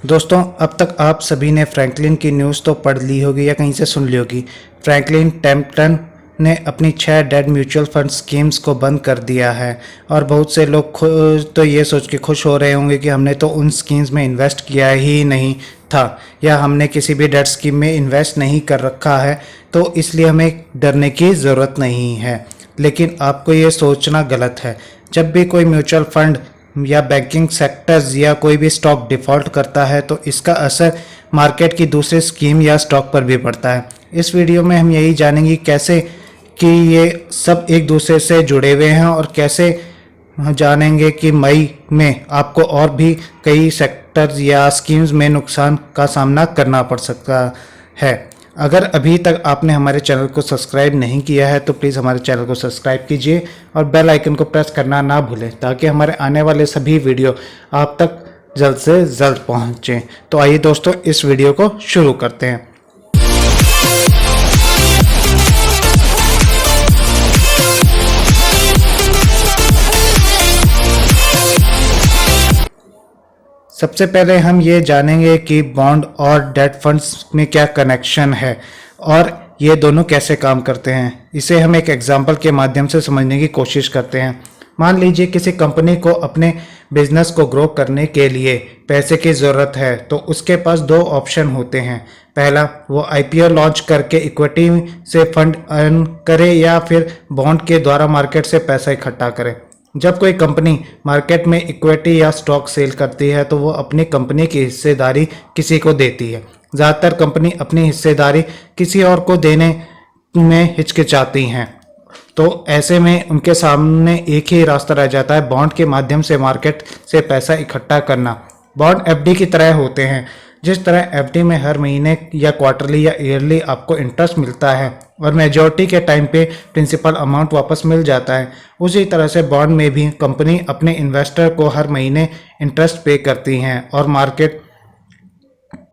दोस्तों, अब तक आप सभी ने फ्रैंकलिन की न्यूज़ तो पढ़ ली होगी या कहीं से सुन ली होगी। फ्रैंकलिन टेम्पटन ने अपनी 6 डेड म्यूचुअल फंड स्कीम्स को बंद कर दिया है और बहुत से लोग तो ये सोच के खुश हो रहे होंगे कि हमने तो उन स्कीम्स में इन्वेस्ट किया ही नहीं था या हमने किसी भी डेड स्कीम में इन्वेस्ट नहीं कर रखा है, तो इसलिए हमें डरने की ज़रूरत नहीं है। लेकिन आपको ये सोचना गलत है। जब भी कोई म्यूचुअल फंड या बैंकिंग सेक्टर्स या कोई भी स्टॉक डिफ़ॉल्ट करता है तो इसका असर मार्केट की दूसरी स्कीम या स्टॉक पर भी पड़ता है। इस वीडियो में हम यही जानेंगे कैसे कि ये सब एक दूसरे से जुड़े हुए हैं और कैसे जानेंगे कि मई में आपको और भी कई सेक्टर्स या स्कीम्स में नुकसान का सामना करना पड़ सकता है। अगर अभी तक आपने हमारे चैनल को सब्सक्राइब नहीं किया है तो प्लीज़ हमारे चैनल को सब्सक्राइब कीजिए और बेल आइकन को प्रेस करना ना भूलें ताकि हमारे आने वाले सभी वीडियो आप तक जल्द से जल्द पहुंचें। तो आइए दोस्तों, इस वीडियो को शुरू करते हैं। सबसे पहले हम ये जानेंगे कि बॉन्ड और डेट फंड्स में क्या कनेक्शन है और ये दोनों कैसे काम करते हैं। इसे हम एक एग्जांपल के माध्यम से समझने की कोशिश करते हैं। मान लीजिए किसी कंपनी को अपने बिजनेस को ग्रो करने के लिए पैसे की ज़रूरत है तो उसके पास दो ऑप्शन होते हैं। पहला, वो आईपीओ लॉन्च करके इक्विटी से फंड अर्न करे या फिर बॉन्ड के द्वारा मार्केट से पैसा इकट्ठा करे। जब कोई कंपनी मार्केट में इक्विटी या स्टॉक सेल करती है तो वो अपनी कंपनी की हिस्सेदारी किसी को देती है। ज़्यादातर कंपनी अपनी हिस्सेदारी किसी और को देने में हिचकिचाती हैं, तो ऐसे में उनके सामने एक ही रास्ता रह जाता है, बॉन्ड के माध्यम से मार्केट से पैसा इकट्ठा करना। बॉन्ड एफडी की तरह होते हैं। जिस तरह एफडी में हर महीने या क्वार्टरली या ईयरली आपको इंटरेस्ट मिलता है और मेजॉरिटी के टाइम पे प्रिंसिपल अमाउंट वापस मिल जाता है, उसी तरह से बॉन्ड में भी कंपनी अपने इन्वेस्टर को हर महीने इंटरेस्ट पे करती हैं और मार्केट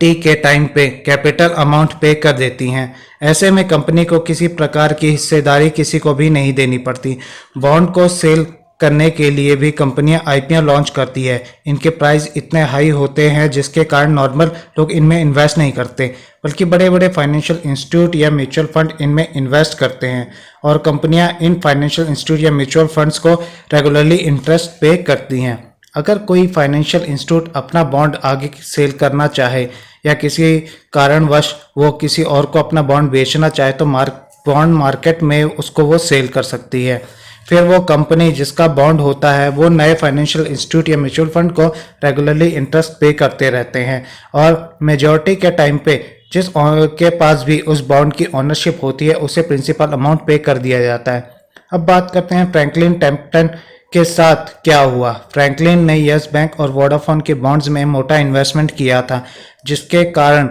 टी के टाइम पे कैपिटल अमाउंट पे कर देती हैं। ऐसे में कंपनी को किसी प्रकार की हिस्सेदारी किसी को भी नहीं देनी पड़ती। बॉन्ड को सेल करने के लिए भी कंपनियां आईपीओ लॉन्च करती है। इनके प्राइस इतने हाई होते हैं जिसके कारण नॉर्मल लोग इनमें इन्वेस्ट नहीं करते, बल्कि बड़े बड़े फाइनेंशियल इंस्टीट्यूट या म्यूचुअल फंड इनमें इन्वेस्ट करते हैं और कंपनियां इन फाइनेंशियल इंस्टीट्यूट या म्यूचुअल फंड्स को रेगुलरली इंटरेस्ट पे करती हैं। अगर कोई फाइनेंशियल इंस्टीट्यूट अपना बॉन्ड आगे सेल करना चाहे या किसी कारणवश वो किसी और को अपना बॉन्ड बेचना चाहे तो बॉन्ड मार्केट में उसको वो सेल कर सकती है। फिर वो कंपनी जिसका बॉन्ड होता है वो नए फाइनेंशियल इंस्टीट्यूट या म्यूचुअल फंड को रेगुलरली इंटरेस्ट पे करते रहते हैं और मेजॉरिटी के टाइम पे जिस के पास भी उस बॉन्ड की ओनरशिप होती है उसे प्रिंसिपल अमाउंट पे कर दिया जाता है। अब बात करते हैं फ्रैंकलिन टेम्पटन के साथ क्या हुआ। फ्रैंकलिन ने यस बैंक और वोडाफोन के बॉन्ड्स में मोटा इन्वेस्टमेंट किया था, जिसके कारण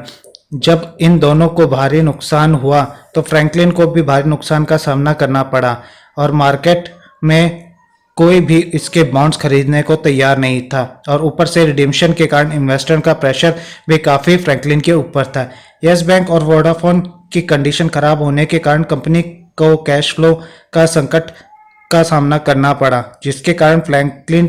जब इन दोनों को भारी नुकसान हुआ तो फ्रैंकलिन को भी भारी नुकसान का सामना करना पड़ा और मार्केट में कोई भी इसके बॉन्ड्स खरीदने को तैयार नहीं था और ऊपर से रिडीम्पशन के कारण इन्वेस्टर का प्रेशर भी काफ़ी फ्रैंकलिन के ऊपर था। यस बैंक और वोडाफोन की कंडीशन खराब होने के कारण कंपनी को कैश फ्लो का संकट का सामना करना पड़ा, जिसके कारण फ्रैंकलिन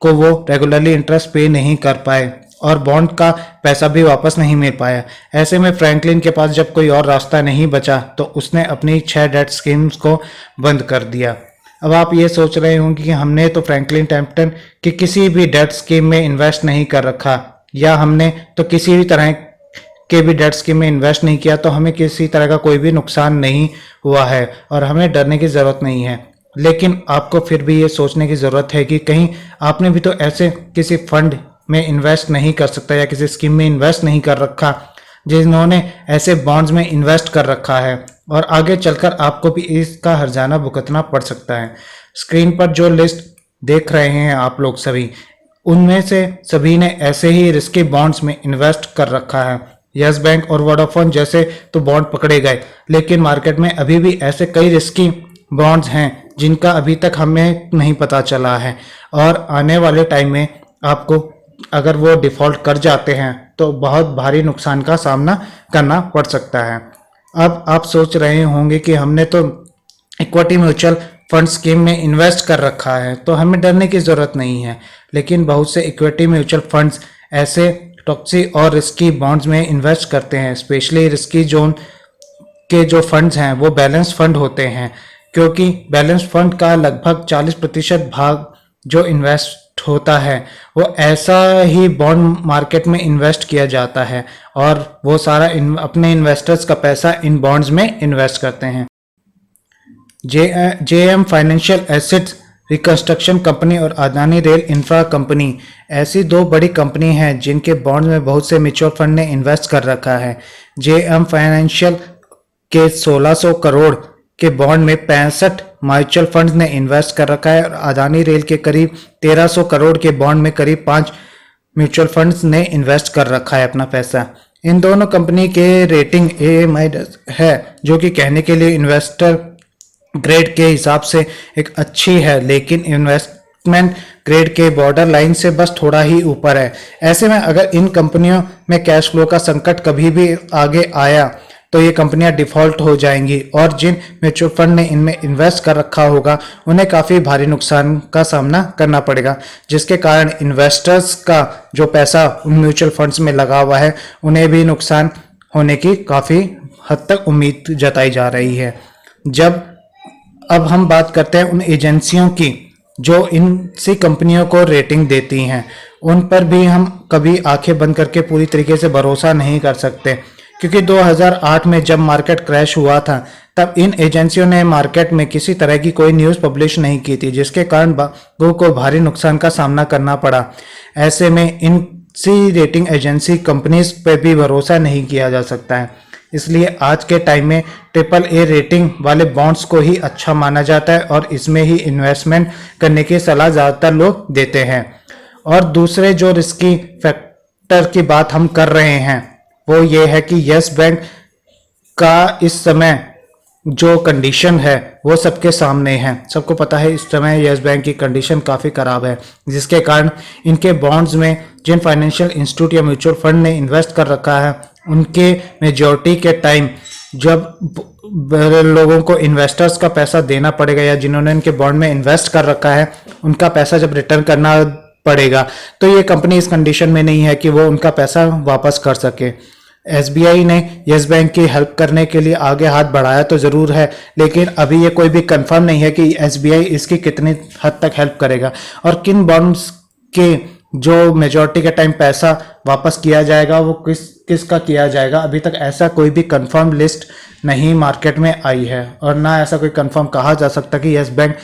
को वो रेगुलरली इंटरेस्ट पे नहीं कर पाए और बॉन्ड का पैसा भी वापस नहीं मिल पाया। ऐसे में फ्रैंकलिन के पास जब कोई और रास्ता नहीं बचा तो उसने अपनी 6 डेट स्कीम्स को बंद कर दिया। अब आप ये सोच रहे होंगे कि हमने तो फ्रैंकलिन टेम्पटन की किसी भी डेट स्कीम में इन्वेस्ट नहीं कर रखा या हमने तो किसी भी तरह के भी डेट स्कीम में इन्वेस्ट नहीं किया, तो हमें किसी तरह का कोई भी नुकसान नहीं हुआ है और हमें डरने की ज़रूरत नहीं है। लेकिन आपको फिर भी ये सोचने की ज़रूरत है कि कहीं आपने भी तो ऐसे किसी फंड में इन्वेस्ट नहीं कर सकता या किसी स्कीम में इन्वेस्ट नहीं कर रखा जिन्होंने ऐसे बॉन्ड्स में इन्वेस्ट कर रखा है और आगे चलकर आपको भी इसका हर्जाना भुगतना पड़ सकता है। स्क्रीन पर जो लिस्ट देख रहे हैं आप लोग सभी, उनमें से सभी ने ऐसे ही रिस्की बॉन्ड्स में इन्वेस्ट कर रखा है। यस बैंक और वोडाफोन जैसे तो बॉन्ड पकड़े गए, लेकिन मार्केट में अभी भी ऐसे कई रिस्की बॉन्ड्स हैं जिनका अभी तक हमें नहीं पता चला है और आने वाले टाइम में आपको अगर वो डिफ़ॉल्ट कर जाते हैं तो बहुत भारी नुकसान का सामना करना पड़ सकता है। अब आप सोच रहे होंगे कि हमने तो इक्विटी म्यूचुअल फंड स्कीम में इन्वेस्ट कर रखा है तो हमें डरने की ज़रूरत नहीं है, लेकिन बहुत से इक्विटी म्यूचुअल फंड्स ऐसे टॉक्सी और रिस्की बॉन्ड्स में इन्वेस्ट करते हैं। स्पेशली रिस्की जोन के जो फंड्स हैं वो बैलेंस फंड होते हैं, क्योंकि बैलेंस फंड का लगभग 40% भाग जो इन्वेस्ट होता है वो ऐसा ही बॉन्ड मार्केट में इन्वेस्ट किया जाता है और वो सारा अपने इन्वेस्टर्स का पैसा इन बॉन्ड्स में इन्वेस्ट करते हैं। JM financial assets reconstruction company और अदानी रेल इंफ्रा कंपनी ऐसी दो बड़ी कंपनी हैं जिनके बॉन्ड में बहुत से म्यूचुअल फंड ने इन्वेस्ट कर रखा है। जेएम फाइनेंशियल के 1600 करोड़ के बॉन्ड में 65 म्यूचुअल फंड्स ने इन्वेस्ट कर रखा है और अदानी रेल के करीब 1300 करोड़ के बॉन्ड में करीब 5 म्यूचुअल फंड्स ने इन्वेस्ट कर रखा है अपना पैसा। इन दोनों कंपनी के रेटिंग AMI है, जो कि कहने के लिए इन्वेस्टर ग्रेड के हिसाब से एक अच्छी है, लेकिन इन्वेस्टमेंट ग्रेड के बॉर्डर लाइन से बस थोड़ा ही ऊपर है। ऐसे में अगर इन कंपनियों में कैश फ्लो का संकट कभी भी आगे आया तो ये कंपनियां डिफॉल्ट हो जाएंगी और जिन म्यूचुअल फंड ने इनमें इन्वेस्ट कर रखा होगा उन्हें काफ़ी भारी नुकसान का सामना करना पड़ेगा, जिसके कारण इन्वेस्टर्स का जो पैसा उन म्यूचुअल फंड्स में लगा हुआ है उन्हें भी नुकसान होने की काफ़ी हद तक उम्मीद जताई जा रही है। अब हम बात करते हैं उन एजेंसियों की जो इन सी कंपनियों को रेटिंग देती हैं। उन पर भी हम कभी आंखें बंद करके पूरी तरीके से भरोसा नहीं कर सकते, क्योंकि 2008 में जब मार्केट क्रैश हुआ था तब इन एजेंसियों ने मार्केट में किसी तरह की कोई न्यूज़ पब्लिश नहीं की थी, जिसके कारण लोगों को भारी नुकसान का सामना करना पड़ा। ऐसे में इन सी रेटिंग एजेंसी कंपनीज पे भी भरोसा नहीं किया जा सकता है, इसलिए आज के टाइम में AAA रेटिंग वाले बॉन्ड्स को ही अच्छा माना जाता है और इसमें ही इन्वेस्टमेंट करने की सलाह ज़्यादातर लोग देते हैं। और दूसरे जो रिस्की फैक्टर की बात हम कर रहे हैं वो ये है कि यस बैंक का इस समय जो कंडीशन है वो सबके सामने है। सबको पता है इस समय यस बैंक की कंडीशन काफ़ी ख़राब है, जिसके कारण इनके बॉन्ड्स में जिन फाइनेंशियल इंस्टीट्यूट या म्यूचुअल फंड ने इन्वेस्ट कर रखा है उनके मेजॉरिटी के टाइम जब लोगों को इन्वेस्टर्स का पैसा देना पड़ेगा या जिन्होंने इनके बॉन्ड में इन्वेस्ट कर रखा है उनका पैसा जब रिटर्न करना पड़ेगा तो ये कंपनी इस कंडीशन में नहीं है कि वो उनका पैसा वापस कर सके। SBI ने यस बैंक की हेल्प करने के लिए आगे हाथ बढ़ाया तो ज़रूर है, लेकिन अभी ये कोई भी कंफर्म नहीं है कि SBI इसकी कितनी हद तक हेल्प करेगा और किन बॉन्ड्स के जो मेजॉरिटी के टाइम पैसा वापस किया जाएगा वो किसका किया जाएगा। अभी तक ऐसा कोई भी कंफर्म लिस्ट नहीं मार्केट में आई है और ना ऐसा कोई कंफर्म कहा जा सकता कि यस बैंक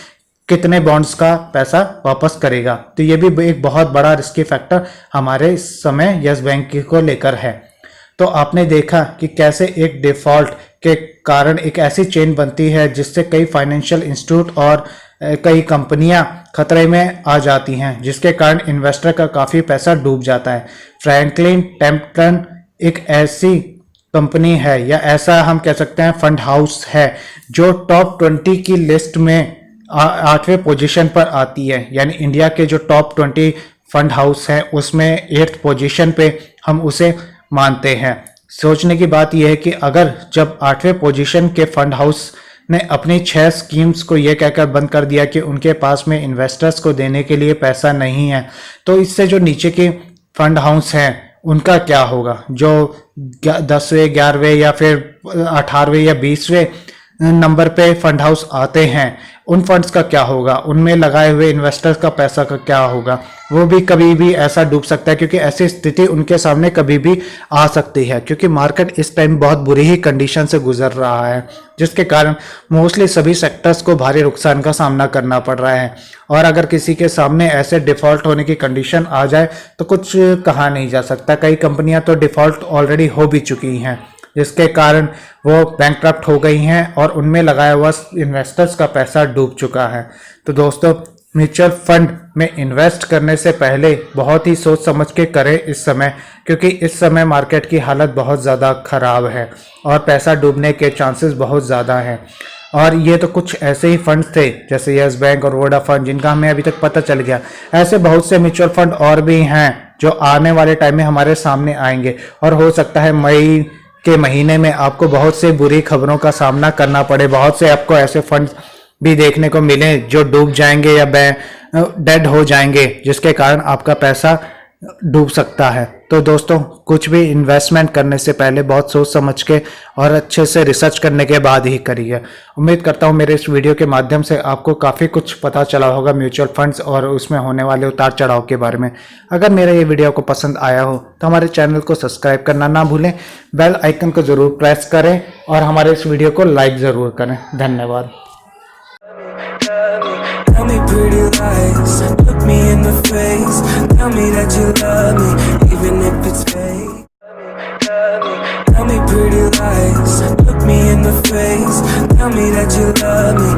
कितने बॉन्ड्स का पैसा वापस करेगा। तो ये भी एक बहुत बड़ा रिस्की फैक्टर हमारे इस समय यस बैंक को लेकर है। तो आपने देखा कि कैसे एक डिफॉल्ट के कारण एक ऐसी चेन बनती है जिससे कई फाइनेंशियल इंस्टीट्यूट और कई कंपनियां खतरे में आ जाती हैं, जिसके कारण इन्वेस्टर का काफ़ी पैसा डूब जाता है। फ्रैंकलिन टेम्पटन एक ऐसी कंपनी है या ऐसा हम कह सकते हैं फंड हाउस है जो टॉप 20 की लिस्ट में 8वें पोजीशन पर आती है, यानी इंडिया के जो टॉप 20 फंड हाउस है उसमें 8th पोजीशन पे हम उसे मानते हैं। सोचने की बात यह है कि अगर जब 8वें पोजीशन के फंड हाउस ने अपनी 6 स्कीम्स को यह कहकर बंद कर दिया कि उनके पास में इन्वेस्टर्स को देने के लिए पैसा नहीं है, तो इससे जो नीचे के फंड हाउस हैं उनका क्या होगा। जो 10वें 11वें या फिर 18वें या 20वें नंबर पे फंड हाउस आते हैं उन फंड्स का क्या होगा, उनमें लगाए हुए इन्वेस्टर्स का पैसा का क्या होगा। वो भी कभी भी ऐसा डूब सकता है, क्योंकि ऐसी स्थिति उनके सामने कभी भी आ सकती है, क्योंकि मार्केट इस टाइम बहुत बुरी ही कंडीशन से गुजर रहा है, जिसके कारण मोस्टली सभी सेक्टर्स को भारी नुकसान का सामना करना पड़ रहा है। और अगर किसी के सामने ऐसे डिफॉल्ट होने की कंडीशन आ जाए तो कुछ कहा नहीं जा सकता। कई कंपनियां तो डिफॉल्ट ऑलरेडी हो भी चुकी हैं, जिसके कारण वो बैंकक्रप्ट हो गई हैं और उनमें लगाया हुआ इन्वेस्टर्स का पैसा डूब चुका है। तो दोस्तों, म्यूचुअल फंड में इन्वेस्ट करने से पहले बहुत ही सोच समझ के करें इस समय, क्योंकि इस समय मार्केट की हालत बहुत ज़्यादा ख़राब है और पैसा डूबने के चांसेस बहुत ज़्यादा हैं। और ये तो कुछ ऐसे ही फंड थे जैसे यस बैंक और वोडाफोन जिनका हमें अभी तक पता चल गया। ऐसे बहुत से म्यूचुअल फंड और भी हैं जो आने वाले टाइम में हमारे सामने आएंगे और हो सकता है मई के महीने में आपको बहुत से बुरी खबरों का सामना करना पड़े। बहुत से आपको ऐसे फंड भी देखने को मिले जो डूब जाएंगे या डेड हो जाएंगे, जिसके कारण आपका पैसा डूब सकता है। तो दोस्तों, कुछ भी इन्वेस्टमेंट करने से पहले बहुत सोच समझ के और अच्छे से रिसर्च करने के बाद ही करिए। उम्मीद करता हूँ मेरे इस वीडियो के माध्यम से आपको काफ़ी कुछ पता चला होगा म्यूचुअल फंड्स और उसमें होने वाले उतार चढ़ाव के बारे में। अगर मेरा ये वीडियो को पसंद आया हो तो हमारे चैनल को सब्सक्राइब करना ना भूलें, बेल आइकन को ज़रूर प्रेस करें और हमारे इस वीडियो को लाइक ज़रूर करें। धन्यवाद। Tell me pretty lies, look me in the face. Tell me that you love me, even if it's fake. Tell me pretty lies, look me in the face. Tell me that you love me,